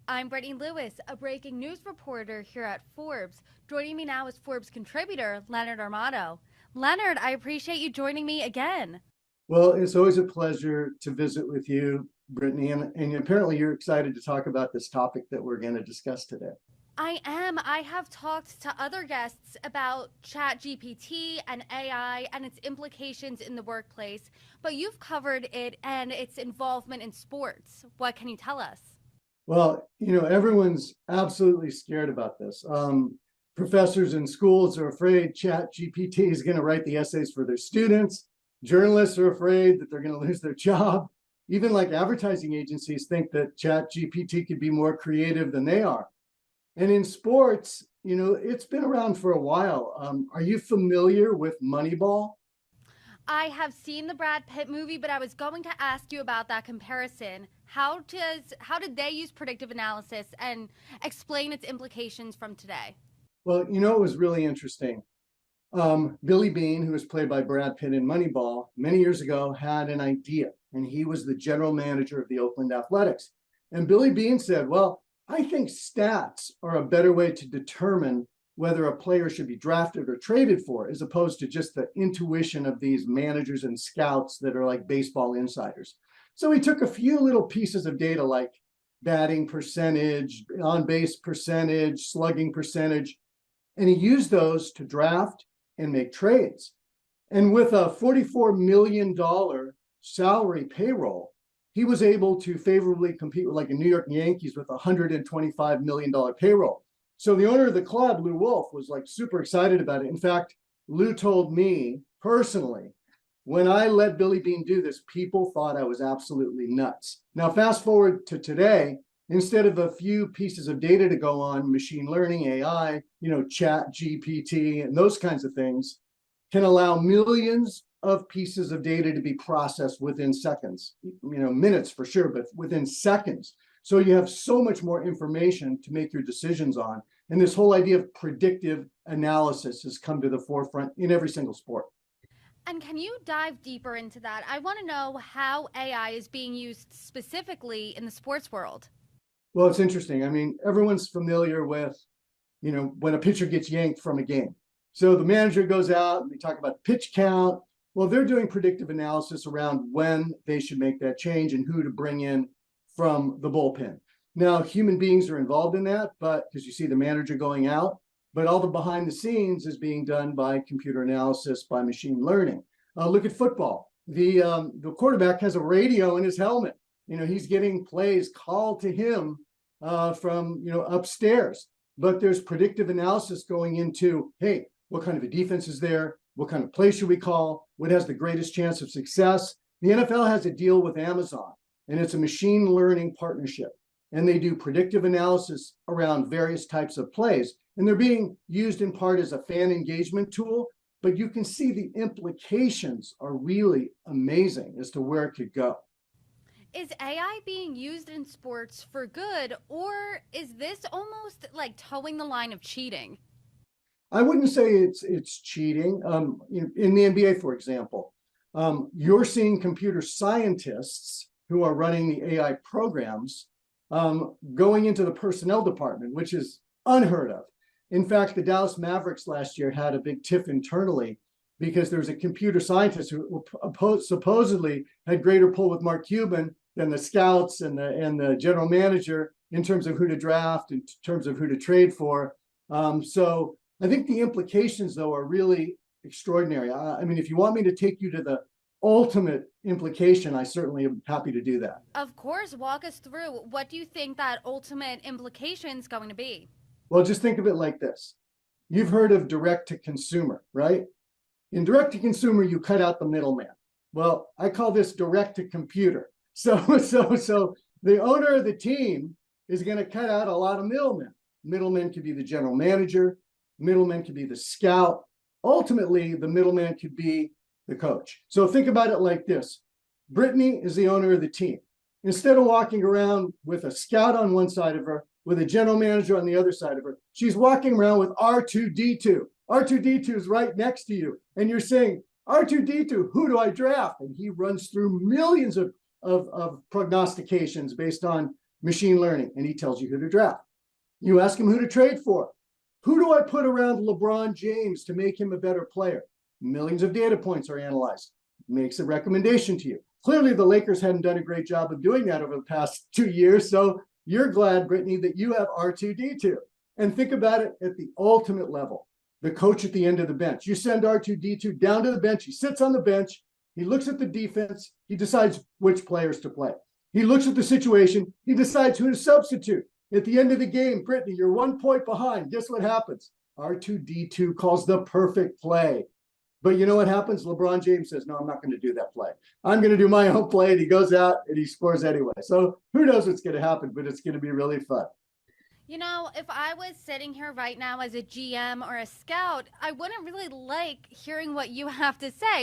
I'm Brittany Lewis, a breaking news reporter here at Forbes. Joining me now is Forbes contributor Leonard Armato. Leonard, I appreciate you joining me again. Well, it's always a pleasure to visit with you, Brittany, and apparently you're excited to talk about this topic that we're going to discuss today. I am. I have talked to other guests about ChatGPT and AI and its implications in the workplace, but you've covered it and its involvement in sports. What can you tell us? Well, everyone's absolutely scared about this. Professors in schools are afraid ChatGPT is going to write the essays for their students. Journalists are afraid that they're going to lose their job. Even like advertising agencies think that ChatGPT could be more creative than they are. And in sports, it's been around for a while. Are you familiar with Moneyball? I have seen the Brad Pitt movie, but I was going to ask you about that comparison. How did they use predictive analysis and explain its implications from today? Well, it was really interesting. Billy Beane, who was played by Brad Pitt in Moneyball, many years ago had an idea, and he was the general manager of the Oakland Athletics. And Billy Beane said, well, I think stats are a better way to determine whether a player should be drafted or traded for, as opposed to just the intuition of these managers and scouts that are like baseball insiders. So he took a few little pieces of data like batting percentage, on-base percentage, slugging percentage, and he used those to draft and make trades. And with a $44 million salary payroll, he was able to favorably compete with like a New York Yankees with a $125 million payroll. So the owner of the club, Lou Wolf, was like super excited about it. In fact, Lou told me personally, when I let Billy Beane do this, people thought I was absolutely nuts. Now, fast forward to today, instead of a few pieces of data to go on, machine learning, AI, chat, GPT, and those kinds of things can allow millions of pieces of data to be processed within seconds, minutes for sure, but within seconds. So you have so much more information to make your decisions on. And this whole idea of predictive analysis has come to the forefront in every single sport. And can you dive deeper into that? I want to know how AI is being used specifically in the sports world. Well, it's interesting. I mean, everyone's familiar with, when a pitcher gets yanked from a game. So the manager goes out and they talk about the pitch count. Well, they're doing predictive analysis around when they should make that change and who to bring in from the bullpen. Now, human beings are involved in that, but because you see the manager going out, but all the behind the scenes is being done by computer analysis, by machine learning. Look at football. The quarterback has a radio in his helmet. He's getting plays called to him from upstairs. But there's predictive analysis going into, hey, what kind of a defense is there? What kind of play should we call? What has the greatest chance of success? The NFL has a deal with Amazon, and it's a machine learning partnership. And they do predictive analysis around various types of plays. And they're being used in part as a fan engagement tool, but you can see the implications are really amazing as to where it could go. Is AI being used in sports for good, or is this almost like towing the line of cheating? I wouldn't say it's cheating. In the NBA, for example, you're seeing computer scientists who are running the AI programs going into the personnel department, which is unheard of. In fact, the Dallas Mavericks last year had a big tiff internally because there was a computer scientist who supposedly had greater pull with Mark Cuban than the scouts and the general manager in terms of who to draft, in terms of who to trade for. So I think the implications, though, are really extraordinary. I mean, if you want me to take you to the ultimate implication, I certainly am happy to do that. Of course, walk us through. What do you think that ultimate implication is going to be? Well, just think of it like this. You've heard of direct to consumer, right? In direct to consumer, you cut out the middleman. Well, I call this direct to computer. So the owner of the team is going to cut out a lot of middlemen. Middlemen could be the general manager. Middleman could be the scout. Ultimately, the middleman could be the coach. So think about it like this. Brittany is the owner of the team. Instead of walking around with a scout on one side of her, with a general manager on the other side of her, she's walking around with R2D2. R2D2 is right next to you. And you're saying, R2D2, who do I draft? And he runs through millions of prognostications based on machine learning, and he tells you who to draft. You ask him who to trade for. Who do I put around LeBron James to make him a better player? Millions of data points are analyzed. Makes a recommendation to you. Clearly, the Lakers hadn't done a great job of doing that over the past 2 years. So you're glad, Brittany, that you have R2D2. And think about it at the ultimate level. The coach at the end of the bench. You send R2D2 down to the bench. He sits on the bench. He looks at the defense. He decides which players to play. He looks at the situation. He decides who to substitute. At the end of the game, Brittany, you're 1 point behind. Guess what happens? R2D2 calls the perfect play. But you know what happens? LeBron James says, no, I'm not going to do that play. I'm going to do my own play. And he goes out and he scores anyway. So who knows what's going to happen, but it's going to be really fun. You know, if I was sitting here right now as a GM or a scout, I wouldn't really like hearing what you have to say.